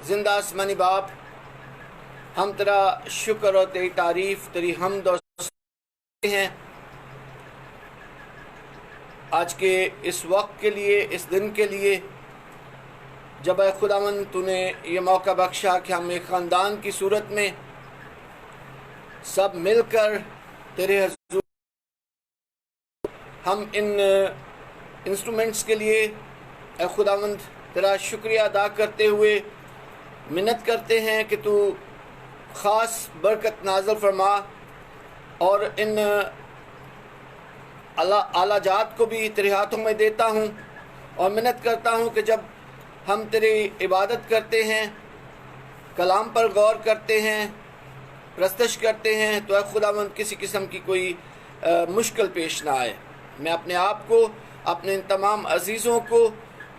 زندہ آسمانی باپ، ہم تیرا شکر اور تیری تعریف، تیری حمد اور ہیں آج کے اس وقت کے لیے، اس دن کے لیے، جب اے خداوند تو نے یہ موقع بخشا کہ ہم ایک خاندان کی صورت میں سب مل کر تیرے حضور ہم ان انسٹرومنٹس کے لیے اے خداوند تیرا شکریہ ادا کرتے ہوئے منت کرتے ہیں کہ تو خاص برکت نازل فرما، اور ان اعلیٰ جات کو بھی تیرے ہاتھوں میں دیتا ہوں، اور منت کرتا ہوں کہ جب ہم تیری عبادت کرتے ہیں، کلام پر غور کرتے ہیں، پرستش کرتے ہیں، تو اے خداوند کسی قسم کی کوئی مشکل پیش نہ آئے۔ میں اپنے آپ کو، اپنے ان تمام عزیزوں کو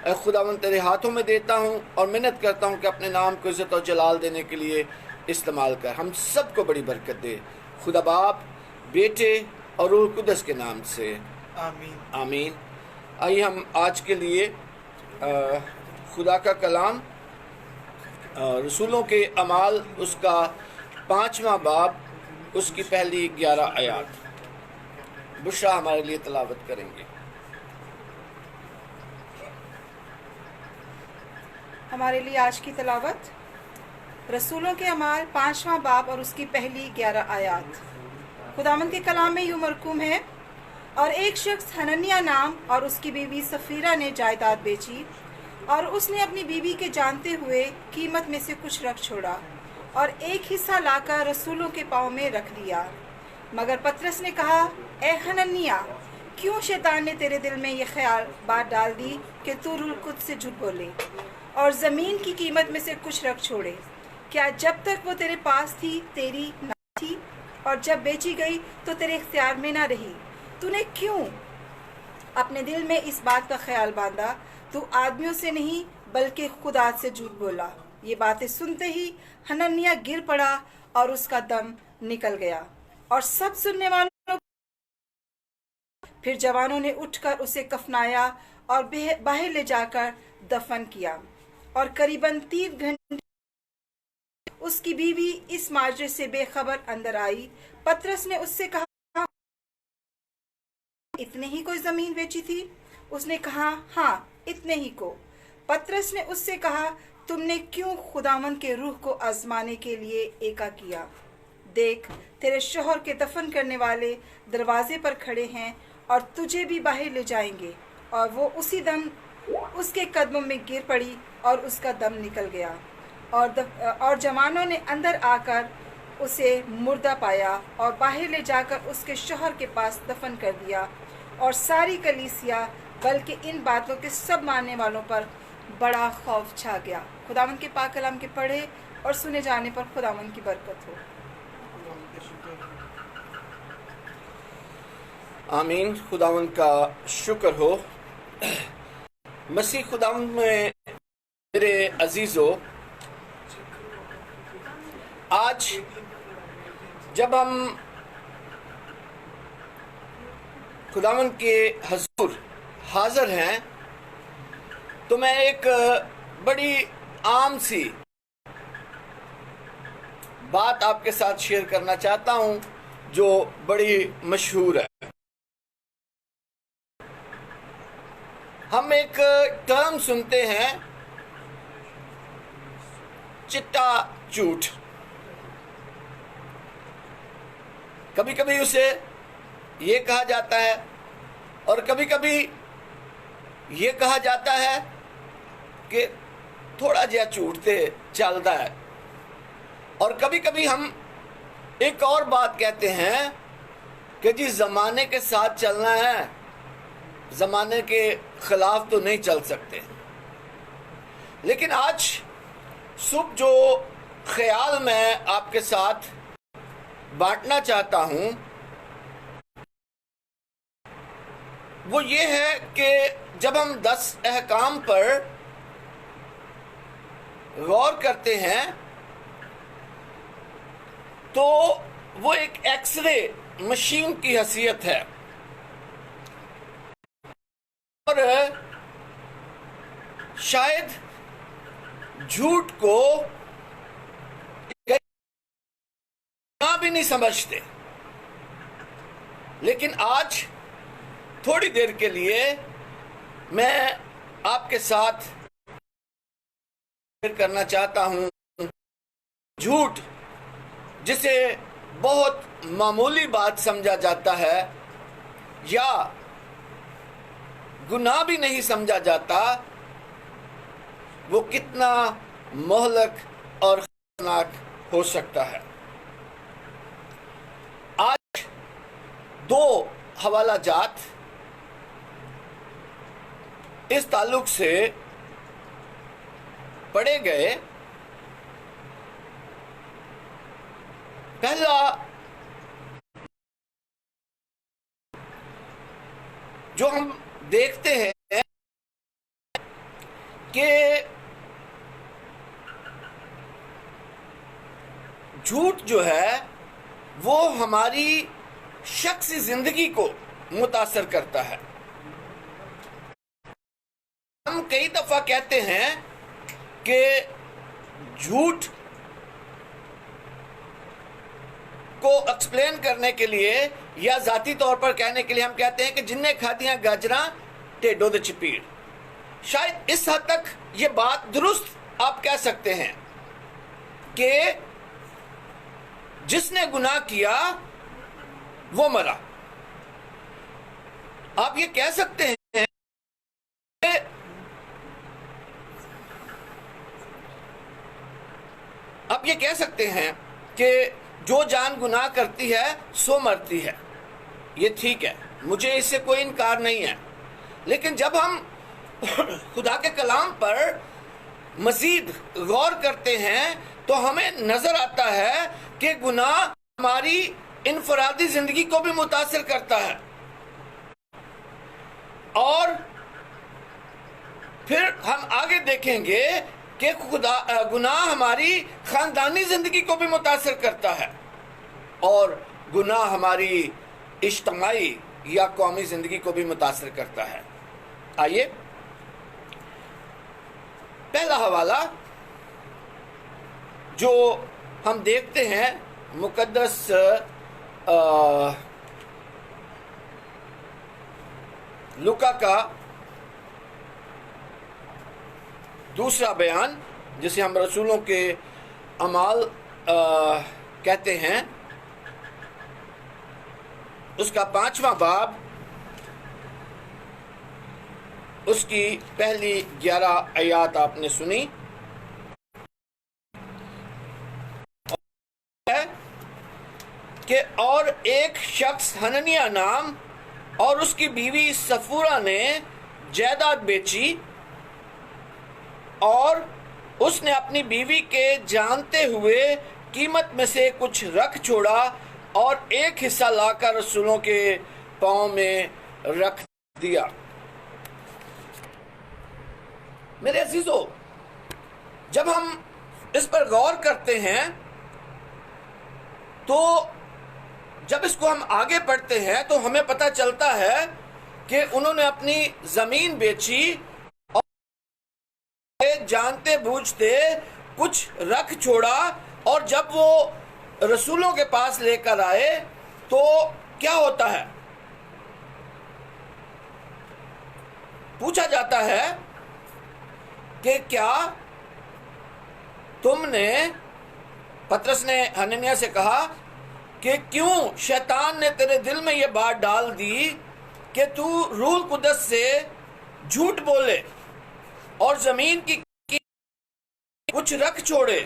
اے خداوند تیرے ہاتھوں میں دیتا ہوں، اور منت کرتا ہوں کہ اپنے نام کو عزت اور جلال دینے کے لیے استعمال کر، ہم سب کو بڑی برکت دے، خدا باپ، بیٹے اور روح القدس کے نام سے آمین۔ آمین۔ آئیے ہم آج کے لیے خدا کا کلام رسولوں کے اعمال اس کا 5واں باب، اس کی پہلی 11 آیات بشرا ہمارے لیے تلاوت کریں گے۔ ہمارے لیے آج کی تلاوت رسولوں کے اعمال 5واں باب اور اس کی پہلی 11 آیات۔ خداوند کے کلام میں یوں مرقوم ہے، اور ایک شخص حننیہ نام اور اس کی بیوی سفیرہ نے جائیداد بیچی، اور اس نے اپنی بیوی کے جانتے ہوئے قیمت میں سے کچھ رکھ چھوڑا اور ایک حصہ لا کر رسولوں کے پاؤں میں رکھ دیا۔ مگر پطرس نے کہا، اے حننیہ، کیوں شیطان نے تیرے دل میں یہ خیال بات ڈال دی کہ تو روح القدس سے جھوٹ بولے اور زمین کی قیمت میں سے کچھ رکھ چھوڑے؟ کیا جب تک وہ تیرے پاس تھی تیری نہ تھی، اور جب بیچی گئی تو تیرے اختیار میں نہ رہی؟ تو نے کیوں اپنے دل میں اس بات کا خیال باندھا؟ تو آدمیوں سے نہیں بلکہ خدا سے جھوٹ بولا۔ یہ باتیں سنتے ہی حننیہ گر پڑا اور اس کا دم نکل گیا، اور سب سننے والوں پھر جوانوں نے اٹھ کر اسے کفنایا اور باہر لے جا کر دفن کیا۔ اور قریباً 3 گھنٹے اس کی بیوی اس ماجرے سے بے خبر اندر آئی۔ پطرس نے اس سے کہا، اتنے ہی کوئی زمین بیچی تھی؟ اس نے کہا، ہاں، اتنے ہی کو۔ پطرس نے اس سے کہا، تم نے کیوں خداوند کے روح کو آزمانے کے لیے ایکا کیا؟ دیکھ، تیرے شوہر کے دفن کرنے والے دروازے پر کھڑے ہیں اور تجھے بھی باہر لے جائیں گے۔ اور وہ اسی دم اس کے قدموں میں گر پڑی اور اس کا دم نکل گیا۔ اور جوانوں نے اندر آ کر اسے مردہ پایا اور باہر لے جا کر اس کے شوہر کے پاس دفن کر دیا۔ اور ساری کلیسیا بلکہ ان باتوں کے سب ماننے والوں پر بڑا خوف چھا گیا۔ خداوند کے پاک کلام کے پڑھے اور سنے جانے پر خداوند کی برکت ہو۔ آمین۔ خداوند کا شکر ہو۔ مسیح خداوند میں میرے عزیزو، آج جب ہم خداوند کے حضور حاضر ہیں تو میں ایک بڑی عام سی بات آپ کے ساتھ شیئر کرنا چاہتا ہوں جو بڑی مشہور ہے۔ ہم ایک ٹرم سنتے ہیں، چٹا جھوٹ۔ کبھی کبھی اسے یہ کہا جاتا ہے، اور کبھی کبھی یہ کہا جاتا ہے کہ تھوڑا جہا جھوٹتے چلتا ہے، اور کبھی کبھی ہم ایک اور بات کہتے ہیں کہ جی زمانے کے ساتھ چلنا ہے، زمانے کے خلاف تو نہیں چل سکتے۔ لیکن آج صبح جو خیال میں آپ کے ساتھ بانٹنا چاہتا ہوں وہ یہ ہے کہ جب ہم 10 احکام پر غور کرتے ہیں تو وہ ایک ایکس رے مشین کی حیثیت ہے، اور شاید جھوٹ کو گناہ بھی نہیں سمجھتے، لیکن آج تھوڑی دیر کے لیے میں آپ کے ساتھ شیئر کرنا چاہتا ہوں جھوٹ، جسے بہت معمولی بات سمجھا جاتا ہے یا گناہ بھی نہیں سمجھا جاتا، وہ کتنا مہلک اور خطرناک ہو سکتا ہے۔ آج دو حوالہ جات اس تعلق سے پڑھے گئے۔ پہلا جو ہم دیکھتے ہیں کہ جھوٹ جو ہے وہ ہماری شخصی زندگی کو متاثر کرتا ہے۔ ہم کئی دفعہ کہتے ہیں کہ جھوٹ کو ایکسپلین کرنے کے لیے یا ذاتی طور پر کہنے کے لیے ہم کہتے ہیں کہ جن نے کھادیاں گاجراں ٹیڈو دے چپیڑ۔ شاید اس حد تک یہ بات درست آپ کہہ سکتے ہیں کہ جس نے گناہ کیا وہ مرا۔ آپ یہ کہہ سکتے ہیں کہ جو جان گناہ کرتی ہے سو مرتی ہے، یہ ٹھیک ہے، مجھے اس سے کوئی انکار نہیں ہے۔ لیکن جب ہم خدا کے کلام پر مزید غور کرتے ہیں تو ہمیں نظر آتا ہے کہ گناہ ہماری انفرادی زندگی کو بھی متاثر کرتا ہے، اور پھر ہم آگے دیکھیں گے کہ گناہ ہماری خاندانی زندگی کو بھی متاثر کرتا ہے، اور گناہ ہماری اجتماعی یا قومی زندگی کو بھی متاثر کرتا ہے۔ آئیے پہلا حوالہ جو ہم دیکھتے ہیں مقدس لوکا کا دوسرا بیان، جسے ہم رسولوں کے اعمال کہتے ہیں، اس کا 5واں باب، اس کی پہلی 11 آیات آپ نے سنی کہ اور ایک شخص حننیہ نام اور اس کی بیوی صفورہ نے جائیداد بیچی، اور اس نے اپنی بیوی کے جانتے ہوئے قیمت میں سے کچھ رکھ چھوڑا اور ایک حصہ لا کر رسولوں کے پاؤں میں رکھ دیا۔ میرے عزیزو، جب ہم اس پر غور کرتے ہیں تو جب اس کو ہم آگے پڑھتے ہیں تو ہمیں پتہ چلتا ہے کہ انہوں نے اپنی زمین بیچی اور جانتے بوجھتے کچھ رکھ چھوڑا، اور جب وہ رسولوں کے پاس لے کر آئے تو کیا ہوتا ہے؟ پوچھا جاتا ہے کہ کیا تم نے، پطرس نے حننیہ سے کہا کہ کیوں شیطان نے تیرے دل میں یہ بات ڈال دی کہ تو روح القدس سے جھوٹ بولے اور زمین کی کچھ رکھ چھوڑے؟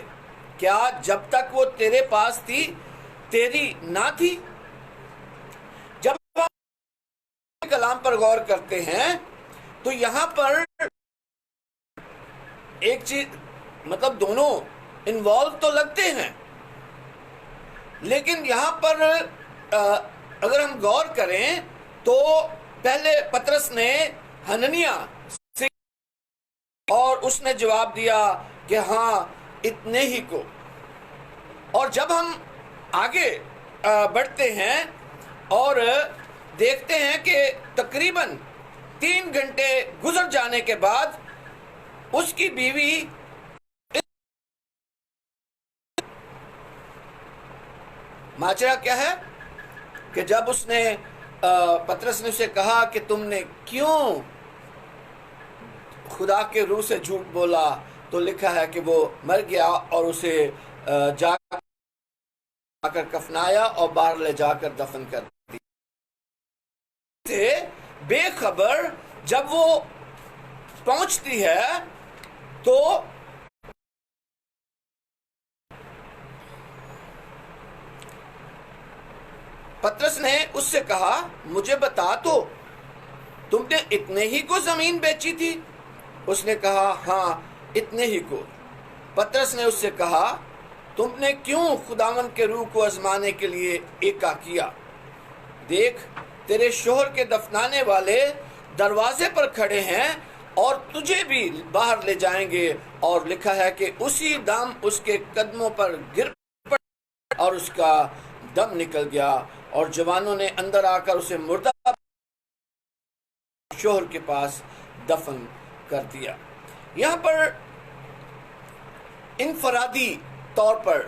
کیا جب تک وہ تیرے پاس تھی تیری نہ تھی؟ جب ہم کلام پر غور کرتے ہیں تو یہاں پر ایک چیز، مطلب دونوں انوالو تو لگتے ہیں، لیکن یہاں پر اگر ہم غور کریں تو پہلے پطرس نے حننیہ سے اور اس نے جواب دیا کہ ہاں اتنے ہی کو، اور جب ہم آگے بڑھتے ہیں اور دیکھتے ہیں کہ تقریباً 3 گھنٹے گزر جانے کے بعد اس کی بیوی ماجرا کیا ہے کہ جب اس نے پطرس نے اسے کہا کہ تم نے کیوں خدا کے روح سے جھوٹ بولا، تو لکھا ہے کہ وہ مر گیا اور اسے جا کر کفنایا اور باہر لے جا کر دفن کر دیا۔ بے خبر جب وہ پہنچتی ہے تو پطرس نے اس سے کہا مجھے بتا تو تم نے اتنے ہی کو زمین بیچی تھی؟ اس نے کہا ہاں اتنے ہی کو۔ پطرس نے اس سے کہا تم نے کیوں خداوند کے روح کو آزمانے کے لیے ایکا کیا؟ دیکھ تیرے شوہر کے دفنانے والے دروازے پر کھڑے ہیں اور تجھے بھی باہر لے جائیں گے۔ اور لکھا ہے کہ اسی دم اس کے قدموں پر گر پڑا اور اس کا دم نکل گیا، اور جوانوں نے اندر آ کر اسے مردہ شوہر کے پاس دفن کر دیا۔ یہاں پر انفرادی طور پر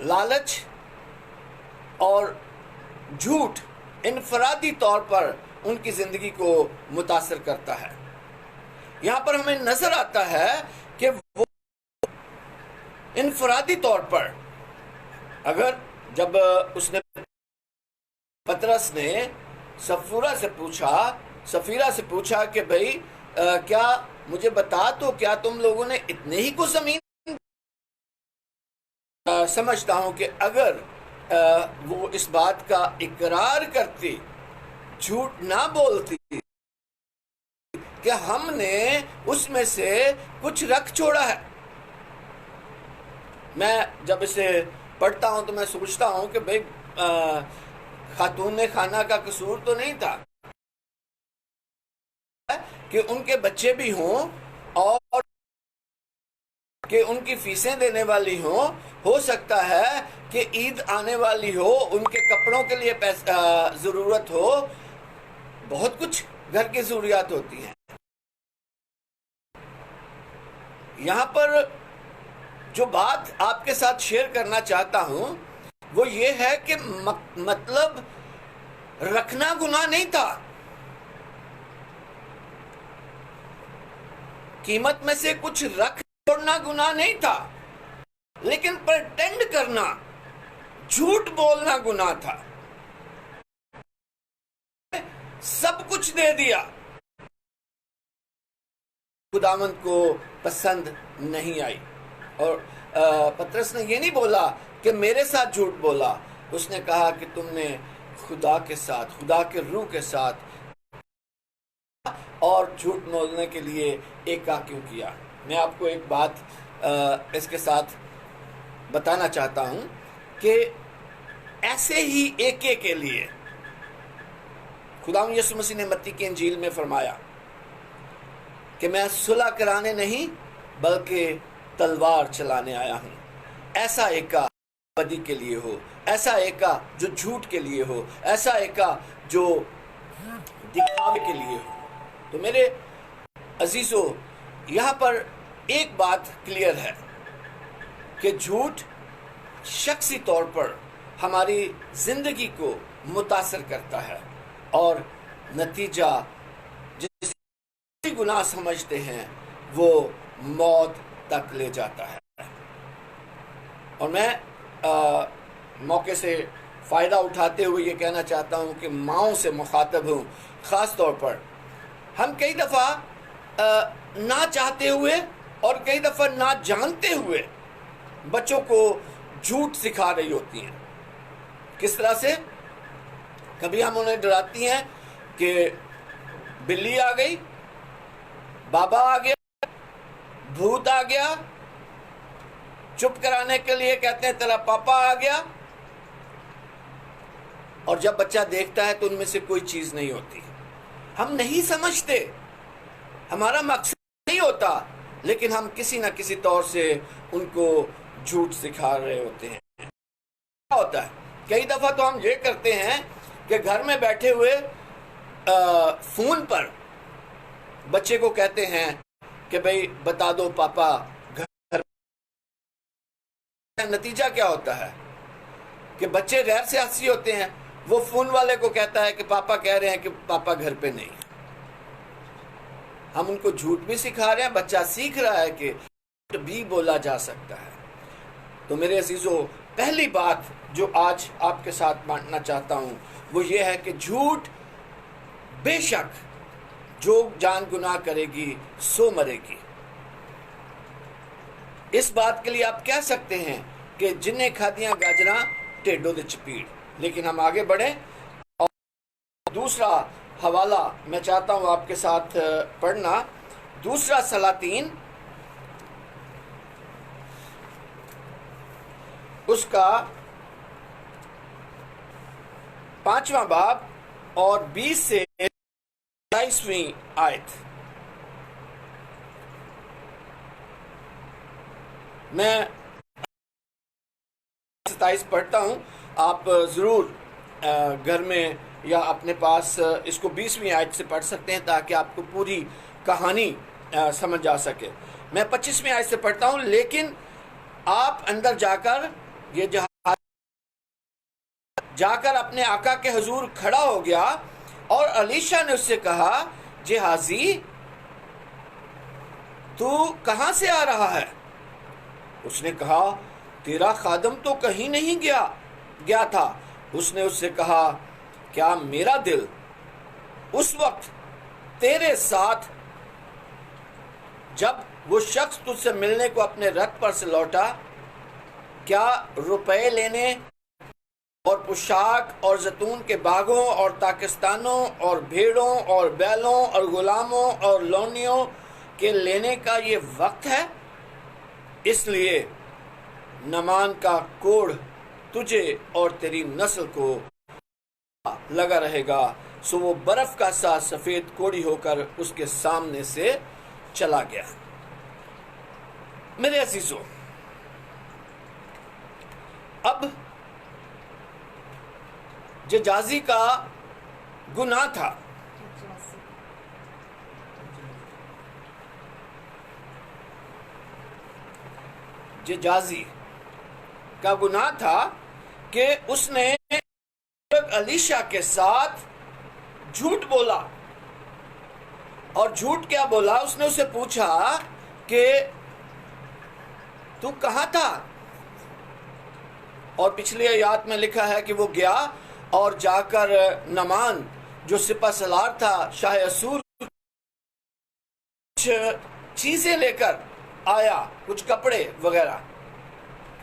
لالچ اور جھوٹ انفرادی طور پر ان کی زندگی کو متاثر کرتا ہے۔ یہاں پر ہمیں نظر آتا ہے کہ وہ انفرادی طور پر اگر جب اس نے پطرس نے سفیرہ سے پوچھا کہ بھئی کیا مجھے بتا تو کیا تم لوگوں نے اتنے ہی کو زمین، سمجھتا ہوں کہ اگر وہ اس بات کا اقرار کرتی، جھوٹ نہ بولتی کہ ہم نے اس میں سے کچھ رکھ چھوڑا ہے۔ میں جب اسے پڑھتا ہوں تو میں سوچتا ہوں کہ بھئی خاتون خانہ کا قصور تو نہیں تھا کہ ان کے بچے بھی ہوں اور کہ ان کی فیسیں دینے والی ہوں، ہو سکتا ہے کہ عید آنے والی ہو، ان کے کپڑوں کے لیے ضرورت ہو، بہت کچھ گھر کی ضروریات ہوتی ہیں۔ یہاں پر جو بات آپ کے ساتھ شیئر کرنا چاہتا ہوں وہ یہ ہے کہ مطلب رکھنا گناہ نہیں تھا، قیمت میں سے کچھ رکھ چھوڑنا گناہ نہیں تھا، لیکن پرٹینڈ کرنا، جھوٹ بولنا گناہ تھا۔ سب کچھ دے دیا، خداوند کو پسند نہیں آئی۔ اور پطرس نے یہ نہیں بولا کہ میرے ساتھ جھوٹ بولا، اس نے کہا کہ تم نے خدا کے ساتھ، خدا کے روح کے ساتھ اور جھوٹ بولنے کے لیے ایکا کیوں کیا۔ میں آپ کو ایک بات اس کے ساتھ بتانا چاہتا ہوں کہ ایسے ہی ایکے کے لیے خداوند یسوع مسیح نے متی کی انجیل میں فرمایا کہ میں صلح کرانے نہیں بلکہ تلوار چلانے آیا ہوں۔ ایسا ایکا بدی کے لیے ہو، ایسا ایکا جو جھوٹ کے لیے ہو، ایسا ایکا جو دکھاوے کے لیے ہو۔ تو میرے عزیزو، یہاں پر ایک بات کلیئر ہے کہ جھوٹ شخصی طور پر ہماری زندگی کو متاثر کرتا ہے اور نتیجہ جس گناہ سمجھتے ہیں وہ موت تک لے جاتا ہے۔ اور میں موقع سے فائدہ اٹھاتے ہوئے یہ کہنا چاہتا ہوں کہ ماؤں سے مخاطب ہوں، خاص طور پر ہم کئی دفعہ نہ چاہتے ہوئے اور کئی دفعہ نہ جانتے ہوئے بچوں کو جھوٹ سکھا رہی ہوتی ہیں۔ کس طرح سے؟ کبھی ہم انہیں ڈراتی ہیں کہ بلی آ گئی، بابا آ گیا، بھوت آ گیا، چپ کرانے کے لیے کہتے ہیں تیرا پاپا آ گیا، اور جب بچہ دیکھتا ہے تو ان میں سے کوئی چیز نہیں ہوتی۔ ہم نہیں سمجھتے، ہمارا مقصد نہیں ہوتا، لیکن ہم کسی نہ کسی طور سے ان کو جھوٹ سکھا رہے ہوتے ہیں۔ کیا ہوتا ہے؟ کئی دفعہ تو ہم یہ کرتے ہیں کہ گھر میں بیٹھے ہوئے فون پر بچے کو کہتے ہیں کہ بھئی بتا دو پاپا گھر۔ نتیجہ کیا ہوتا ہے؟ کہ بچے غیر سیاسی ہوتے ہیں، وہ فون والے کو کہتا ہے کہ پاپا کہہ رہے ہیں کہ پاپا گھر پہ نہیں ہے۔ ہم ان کو جھوٹ بھی سکھا رہے ہیں، بچہ سیکھ رہا ہے کہ جھوٹ بھی بولا جا سکتا ہے۔ تو میرے عزیزو، پہلی بات جو آج آپ کے ساتھ بانٹنا چاہتا ہوں وہ یہ ہے کہ جھوٹ بے شک جو جان گناہ کرے گی سو مرے گی۔ اس بات کے لیے آپ کہہ سکتے ہیں کہ جنہیں کھادیاں گاجراں ٹیڈو دے چپیڑ۔ لیکن ہم آگے بڑھیں اور دوسرا حوالہ میں چاہتا ہوں آپ کے ساتھ پڑھنا، دوسرا سلاطین اس کا 5واں باب اور 20 سے 27ویں آیت۔ میں 27 پڑھتا ہوں، آپ ضرور گھر میں یا اپنے پاس اس کو 20ویں آیت سے پڑھ سکتے ہیں تاکہ آپ کو پوری کہانی سمجھ آ سکے۔ میں 25ویں آیت سے پڑھتا ہوں، لیکن آپ اندر جا کر یہ جا کر اپنے آقا کے حضور کھڑا ہو گیا اور الیشا نے اس سے کہا، جہازی تو کہاں سے آ رہا ہے؟ اس نے کہا، تیرا خادم تو کہیں نہیں گیا تھا۔ اس نے اس سے کہا، کیا میرا دل اس وقت تیرے ساتھ جب وہ شخص تجھ سے ملنے کو اپنے رتھ پر سے لوٹا، کیا روپے لینے اور پوشاک اور زیتون کے باغوں اور تاکستانوں اور بھیڑوں اور بیلوں اور غلاموں اور لونیوں کے لینے کا یہ وقت ہے؟ اس لیے نمان کا کوڑ تجھے اور تیری نسل کو لگا رہے گا۔ سو وہ برف کا سا سفید کوڑی ہو کر اس کے سامنے سے چلا گیا۔ میرے عزیزو، اب جہازی کا گناہ تھا، جہازی کا گناہ تھا کہ اس نے الیشا کے ساتھ جھوٹ بولا۔ اور جھوٹ کیا بولا؟ اس نے اسے پوچھا کہ تو کہاں تھا؟ اور پچھلی آیات میں لکھا ہے کہ وہ گیا اور جا کر نمان جو سپہ سالار تھا شاہ اسور کچھ چیزیں لے کر آیا، کچھ کپڑے وغیرہ،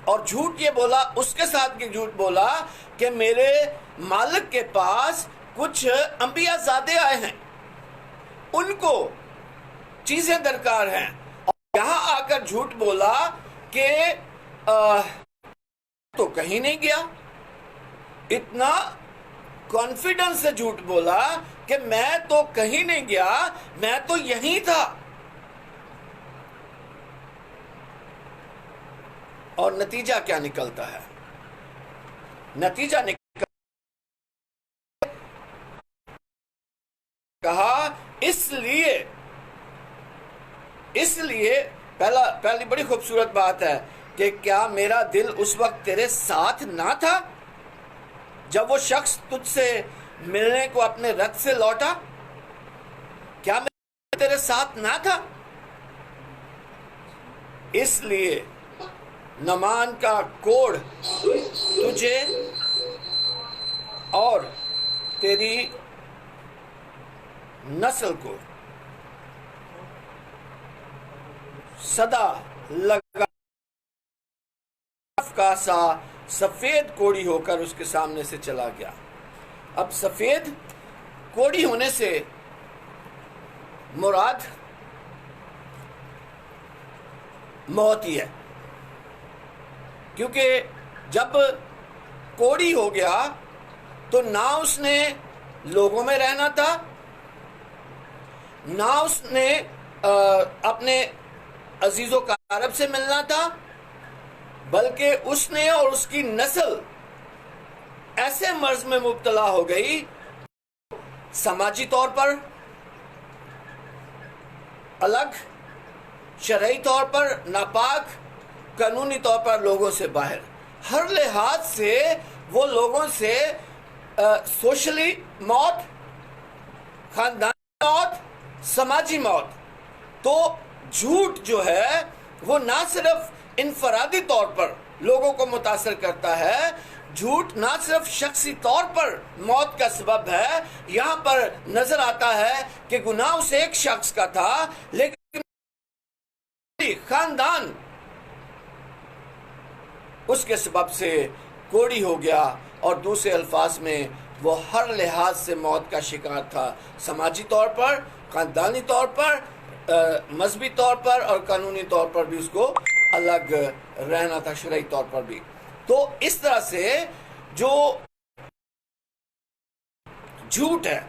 اور جھوٹ یہ بولا، اس کے ساتھ یہ جھوٹ بولا کہ میرے مالک کے پاس کچھ انبیاء زادے آئے ہیں، ان کو چیزیں درکار ہیں، اور یہاں آ کر جھوٹ بولا کہ تو کہیں نہیں گیا۔ اتنا کانفیڈنس سے جھوٹ بولا کہ میں تو کہیں نہیں گیا، میں تو یہیں تھا۔ اور نتیجہ کیا نکلتا ہے؟ نتیجہ کہا اس لیے پہلی بڑی خوبصورت بات ہے کہ کیا میرا دل اس وقت تیرے ساتھ نہ تھا جب وہ شخص تجھ سے ملنے کو اپنے رتھ سے لوٹا؟ کیا میں تیرے ساتھ نہ تھا؟ اس لیے نمان کا کوڑ تجھے اور تیری نسل کو صدا لگا کا سا سفید کوڑی ہو کر اس کے سامنے سے چلا گیا۔ اب سفید کوڑی ہونے سے مراد موت ہی ہے، کیونکہ جب کوڑی ہو گیا تو نہ اس نے لوگوں میں رہنا تھا، نہ اس نے اپنے عزیز و اقارب سے ملنا تھا، بلکہ اس نے اور اس کی نسل ایسے مرض میں مبتلا ہو گئی، سماجی طور پر الگ، شرعی طور پر ناپاک، قانونی طور پر لوگوں سے باہر، ہر لحاظ سے وہ لوگوں سے سوشلی موت، خاندانی موت، سماجی موت. تو جھوٹ جو ہے وہ نہ صرف انفرادی طور پر لوگوں کو متاثر کرتا ہے، جھوٹ نہ صرف شخصی طور پر موت کا سبب ہے. یہاں پر نظر آتا ہے کہ گناہ اس ایک شخص کا تھا، لیکن خاندان اس کے سبب سے کوڑی ہو گیا، اور دوسرے الفاظ میں وہ ہر لحاظ سے موت کا شکار تھا، سماجی طور پر، خاندانی طور پر، مذہبی طور پر، اور قانونی طور پر بھی اس کو الگ رہنا تھا، شرعی طور پر بھی. تو اس طرح سے جو جھوٹ ہے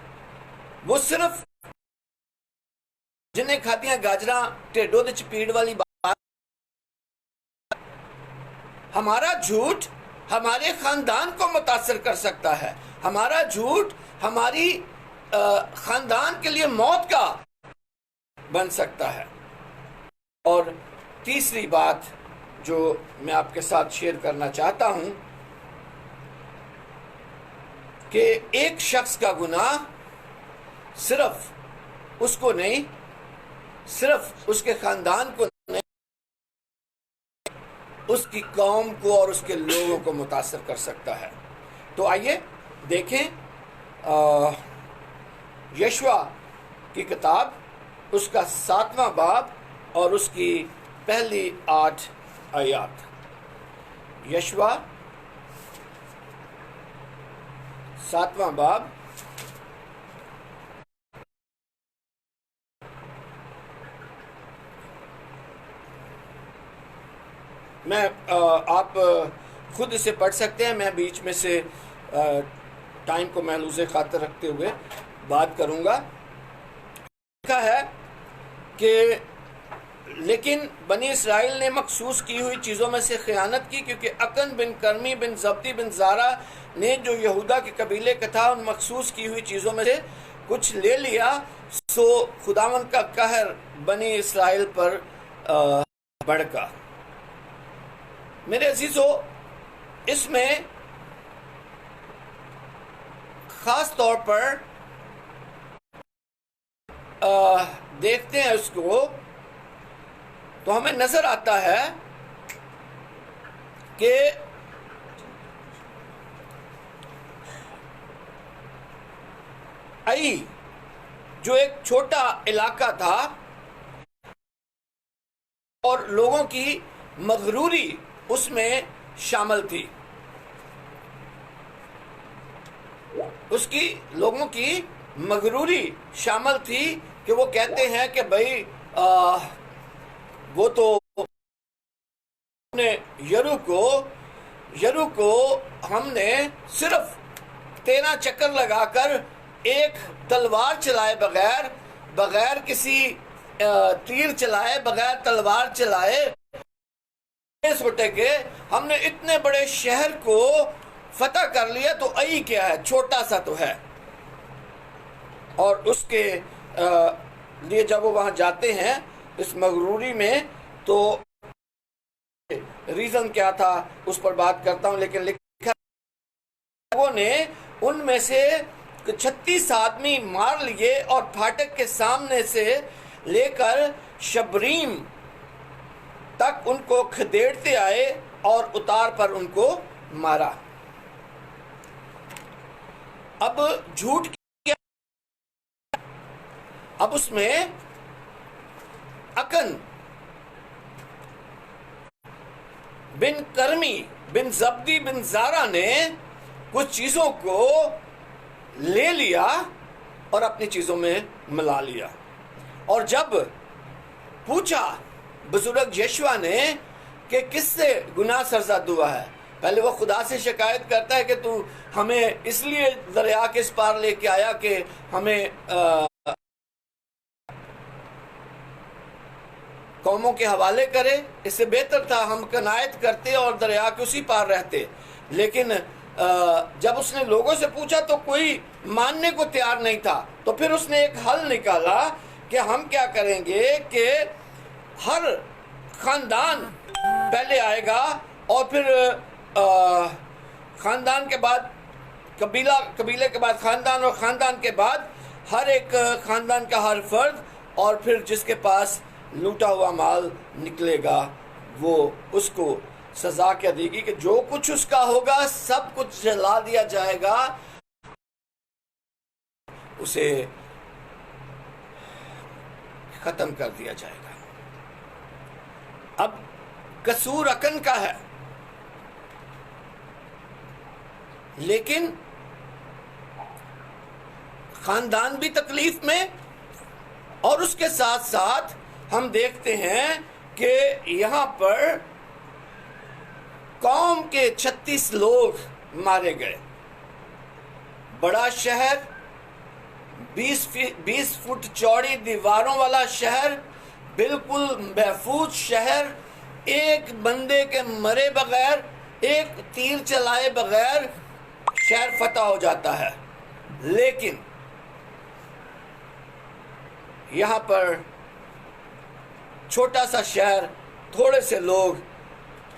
وہ صرف جنہیں کھاتیاں گاجراں ٹیڈو دے چپیڑ والی بات. ہمارا جھوٹ ہمارے خاندان کو متاثر کر سکتا ہے، ہمارا جھوٹ ہماری خاندان کے لیے موت کا بن سکتا ہے. اور تیسری بات جو میں آپ کے ساتھ شیئر کرنا چاہتا ہوں کہ ایک شخص کا گناہ صرف اس کو نہیں، صرف اس کے خاندان کو نہیں، اس کی قوم کو اور اس کے لوگوں کو متاثر کر سکتا ہے. تو آئیے دیکھیں یشوع کی کتاب، اس کا 7واں باب اور اس کی پہلی 8 آیات. یشوع 7واں باب میں آپ خود اسے پڑھ سکتے ہیں، میں بیچ میں سے ٹائم کو محفوظ خاطر رکھتے ہوئے بات کروں گا. لکھا ہے کہ لیکن بنی اسرائیل نے مخصوص کی ہوئی چیزوں میں سے خیانت کی، کیونکہ اکن بن کرمی بن زبدی بن زارا نے جو یہودا کے قبیلے کا تھا ان مخصوص کی ہوئی چیزوں میں سے کچھ لے لیا، سو خداوند کا قہر بنی اسرائیل پر بڑھا. میرے عزیزو، اس میں خاص طور پر دیکھتے ہیں اس کو تو ہمیں نظر آتا ہے کہ جو ایک چھوٹا علاقہ تھا اور لوگوں کی مغروری اس میں شامل تھی، اس کی لوگوں کی مغروری شامل تھی کہ وہ کہتے ہیں کہ بھائی وہ تو یرو کو ہم نے صرف 13 چکر لگا کر ایک تلوار چلائے بغیر کسی تیر چلائے، بغیر تلوار چلائے سوٹے کے ہم نے اتنے بڑے شہر کو فتح کر لیا. تو ای کیا ہے؟ چھوٹا سا تو ہے. اور اس کے لیے جب وہ وہاں جاتے ہیں اس مغروری میں، تو ریزن کیا تھا اس پر بات کرتا ہوں، لیکن لکھا لوگوں نے ان میں سے 36 آدمی مار لیے اور پھاٹک کے سامنے سے لے کر شبریم تک ان کو کھدیڑتے آئے اور اتار پر ان کو مارا. اب جھوٹ کیا؟ اب اس میں اکن بن کرمی بن زبدی بن زارا نے کچھ چیزوں کو لے لیا اور اپنی چیزوں میں ملا لیا. اور جب پوچھا بزرگ یشوع نے کہ کس سے گناہ سرزد ہوا ہے، پہلے وہ خدا سے شکایت کرتا ہے کہ تو ہمیں اس لیے دریا کے اس پار لے کے آیا کہ ہمیں قوموں کے حوالے کرے، اس سے بہتر تھا ہم کنایت کرتے اور دریا کے اسی پار رہتے. لیکن جب اس نے لوگوں سے پوچھا تو کوئی ماننے کو تیار نہیں تھا. تو پھر اس نے ایک حل نکالا کہ ہم کیا کریں گے کہ ہر خاندان پہلے آئے گا اور پھر خاندان کے بعد قبیلے کے بعد خاندان، اور خاندان کے بعد ہر ایک خاندان کا ہر فرد، اور پھر جس کے پاس لوٹا ہوا مال نکلے گا وہ اس کو سزا کیا دے گی کہ جو کچھ اس کا ہوگا سب کچھ جلا دیا جائے گا، اسے ختم کر دیا جائے گا۔ اب قصور اکن کا ہے، لیکن خاندان بھی تکلیف میں، اور اس کے ساتھ ساتھ ہم دیکھتے ہیں کہ یہاں پر قوم کے 36 لوگ مارے گئے۔ بڑا شہر، 20 فٹ چوڑی دیواروں والا شہر، بالکل محفوظ شہر، ایک بندے کے مرے بغیر، ایک تیر چلائے بغیر شہر فتح ہو جاتا ہے۔ لیکن یہاں پر چھوٹا سا شہر، تھوڑے سے لوگ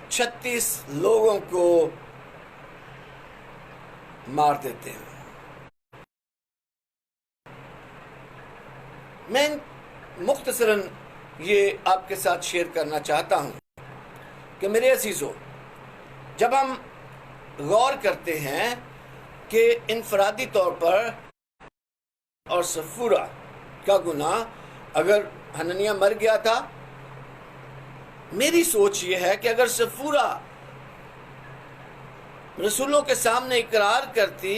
36 لوگوں کو مار دیتے ہیں۔ میں مختصراً یہ آپ کے ساتھ شیئر کرنا چاہتا ہوں کہ میرے عزیزو، جب ہم غور کرتے ہیں کہ انفرادی طور پر اور صفورہ کا گناہ، اگر حننیہ مر گیا تھا، میری سوچ یہ ہے کہ اگر صفورہ رسولوں کے سامنے اقرار کرتی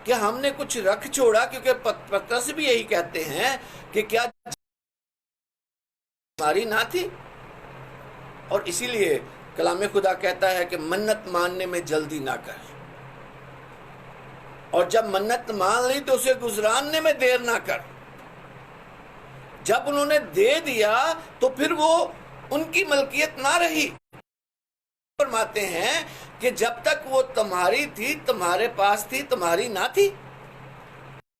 کہ ہم نے کچھ رکھ چھوڑا، کیونکہ پترس بھی یہی کہتے ہیں کہ کیا ہماری نہ تھی، اور اسی لیے کلام خدا کہتا ہے کہ منت ماننے میں جلدی نہ کر، اور جب منت مان لی تو اسے گزراننے میں دیر نہ کر۔ جب انہوں نے دے دیا تو پھر وہ ان کی ملکیت نہ رہی۔ فرماتے ہیں کہ جب تک وہ تمہاری تھی، تمہارے پاس تھی، تمہاری نہ تھی،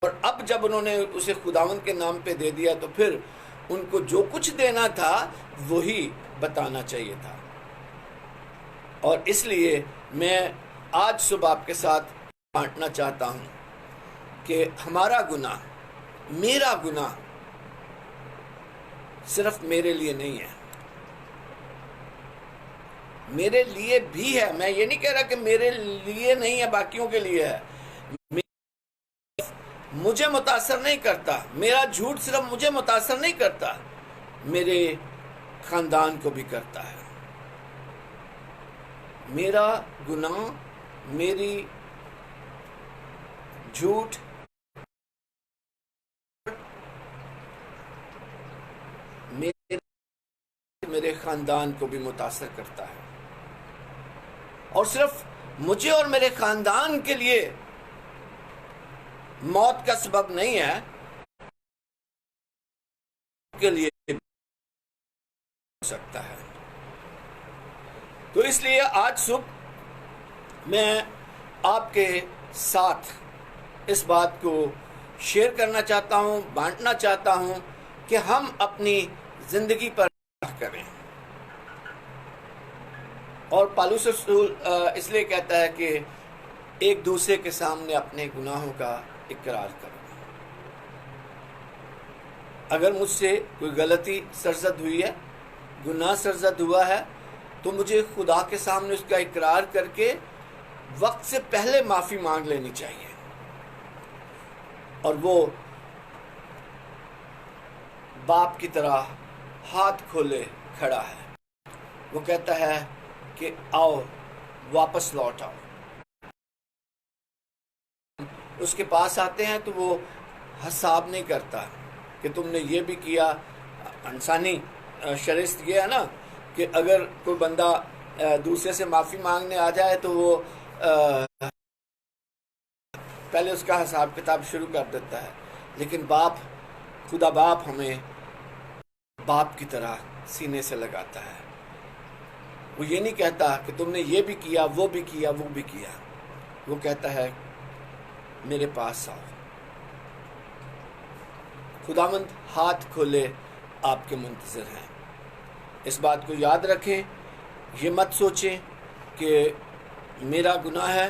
اور اب جب انہوں نے اسے خداوند کے نام پہ دے دیا تو پھر ان کو جو کچھ دینا تھا وہی بتانا چاہیے تھا۔ اور اس لیے میں آج صبح آپ کے ساتھ بانٹنا چاہتا ہوں کہ ہمارا گناہ، میرا گناہ صرف میرے لیے نہیں ہے، میرے لیے بھی ہے۔ میں یہ نہیں کہہ رہا کہ میرے لیے نہیں ہے، باقیوں کے لیے ہے۔ مجھے متاثر نہیں کرتا، میرا جھوٹ صرف مجھے متاثر نہیں کرتا، میرے خاندان کو بھی کرتا ہے۔ میرا گناہ، میری جھوٹ میرے خاندان کو بھی متاثر کرتا ہے، اور صرف مجھے اور میرے خاندان کے لیے موت کا سبب نہیں ہے، کے لیے ہو سکتا ہے۔ تو اس لیے آج صبح میں آپ کے ساتھ اس بات کو شیئر کرنا چاہتا ہوں، بانٹنا چاہتا ہوں کہ ہم اپنی زندگی پر کریں۔ اور پالوس رسول اس لیے کہتا ہے کہ ایک دوسرے کے سامنے اپنے گناہوں کا اقرار کرو۔ اگر مجھ سے کوئی غلطی سرزد ہوئی ہے، گناہ سرزد ہوا ہے، تو مجھے خدا کے سامنے اس کا اقرار کر کے وقت سے پہلے معافی مانگ لینی چاہیے۔ اور وہ باپ کی طرح ہاتھ کھولے کھڑا ہے، وہ کہتا ہے کہ آؤ، واپس لوٹ آؤ۔ اس کے پاس آتے ہیں تو وہ حساب نہیں کرتا کہ تم نے یہ بھی کیا۔ انسانی شرست یہ ہے نا کہ اگر کوئی بندہ دوسرے سے معافی مانگنے آ جائے تو وہ پہلے اس کا حساب کتاب شروع کر دیتا ہے، لیکن خدا باپ ہمیں باپ کی طرح سینے سے لگاتا ہے۔ وہ یہ نہیں کہتا کہ تم نے یہ بھی کیا، وہ بھی کیا، وہ بھی کیا۔ وہ کہتا ہے میرے پاس آؤ۔ خداوند ہاتھ کھولے آپ کے منتظر ہیں۔ اس بات کو یاد رکھیں، یہ مت سوچیں کہ میرا گناہ ہے